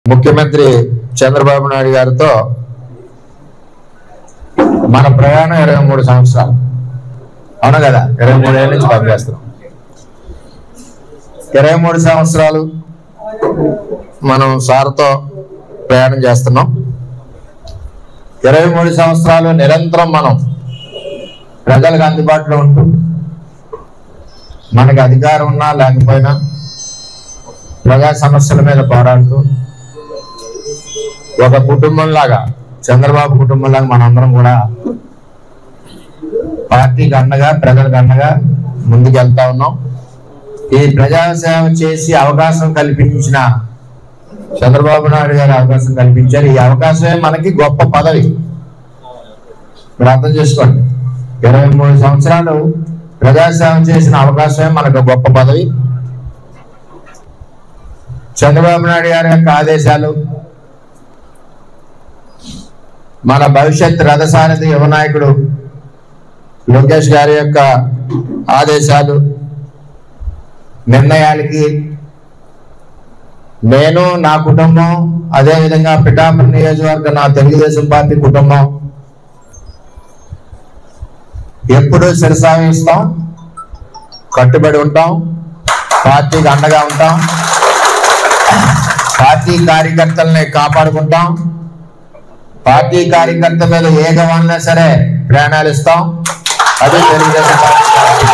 ముఖ్యమంత్రి చంద్రబాబు నాయుడు గారితో మన ప్రయాణం 23 సంవత్సరాలు అవును కదా 23 ఏళ్ళ నుంచి పనిచేస్తున్నాం 23 సంవత్సరాలు మనం సార్తో ప్రయాణం చేస్తున్నాం 23 సంవత్సరాలు నిరంతరం మనం ప్రజలకు అందుబాటులో ఉంటూ మనకి అధికారం ఉన్నా లేకపోయినా ప్రజా సమస్యల మీద పోరాడుతూ ఒక కుటుంబంలాగా చంద్రబాబు కుటుంబంలాగా మనందరం కూడా పార్టీకి అండగా ప్రజలకు అండగా ముందుకెళ్తా ఉన్నాం ఈ ప్రజాసేవ చేసి అవకాశం కల్పించిన చంద్రబాబు నాయుడు గారు అవకాశం కల్పించారు ఈ అవకాశమే మనకి గొప్ప పదవి మీరు అర్థం చేసుకోండి 23 సంవత్సరాలు ప్రజాసేవ చేసిన అవకాశమే మనకు గొప్ప పదవి చంద్రబాబు నాయుడు గారి యొక్క ఆదేశాలు మన భవిష్యత్ రథసారథి యువ నాయకుడు లోకేష్ గారి యొక్క ఆదేశాలు నిర్ణయాలకి నేను నా కుటుంబం అదేవిధంగా పిఠాపురం నియోజకవర్గ నా తెలుగుదేశం పార్టీ కుటుంబం ఎప్పుడూ శిరసావహిస్తాం కట్టుబడి ఉంటాం పార్టీకి అండగా ఉంటాం పార్టీ కార్యకర్తల్ని కాపాడుకుంటాం పార్టీ కార్యకర్త మీద ఏ గవాలన్నా సరే ప్రాణాలు ఇస్తాం అదే తెలుగుదేశం పార్టీ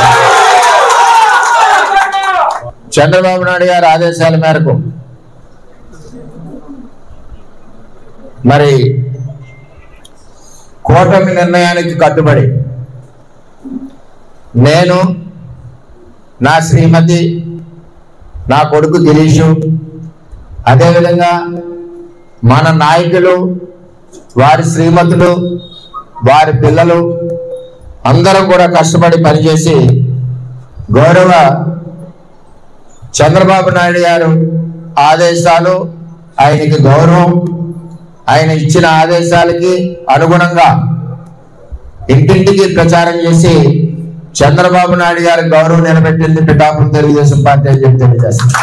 చంద్రబాబు నాయుడు గారి ఆదేశాల మేరకు మరి కూటమి నిర్ణయానికి కట్టుబడి నేను నా శ్రీమతి నా కొడుకు గిరీషు అదేవిధంగా మన నాయకులు వారి శ్రీమతులు వారి పిల్లలు అందరం కూడా కష్టపడి పనిచేసి గౌరవ చంద్రబాబు నాయుడు గారు ఆదేశాలు ఆయనకి గౌరవం ఆయన ఇచ్చిన ఆదేశాలకి అనుగుణంగా ఇంటింటికి ప్రచారం చేసి చంద్రబాబు నాయుడు గారి గౌరవం నిలబెట్టింది పిఠాపురం తెలుగుదేశం పార్టీ అని చెప్పి తెలియజేస్తుంది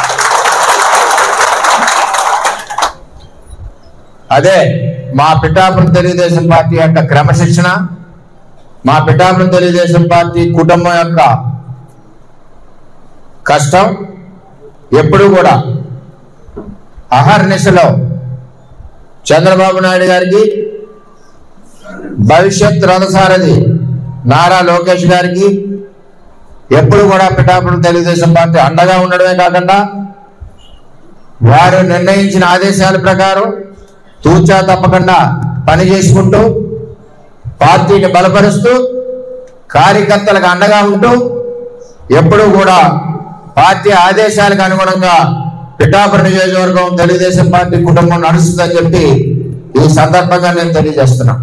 అదే మా పిఠాపురం తెలుగుదేశం పార్టీ యొక్క క్రమశిక్షణ మా పిఠాపురం తెలుగుదేశం పార్టీ కుటుంబం యొక్క కష్టం ఎప్పుడు కూడా అహర్నిశలో చంద్రబాబు నాయుడు గారికి భవిష్యత్ రథసారథి నారా లోకేష్ గారికి ఎప్పుడు కూడా పిఠాపురం తెలుగుదేశం పార్టీ అండగా ఉండడమే కాకుండా వారు నిర్ణయించిన ఆదేశాల ప్రకారం తూచా తప్పకుండా పని చేసుకుంటూ పార్టీని బలపరుస్తూ కార్యకర్తలకు అండగా ఉంటూ ఎప్పుడూ కూడా పార్టీ ఆదేశాలకు అనుగుణంగా పిఠాపురం నియోజకవర్గం తెలుగుదేశం పార్టీ కుటుంబం నడుస్తుందని చెప్పి ఈ సందర్భంగా నేను తెలియజేస్తున్నా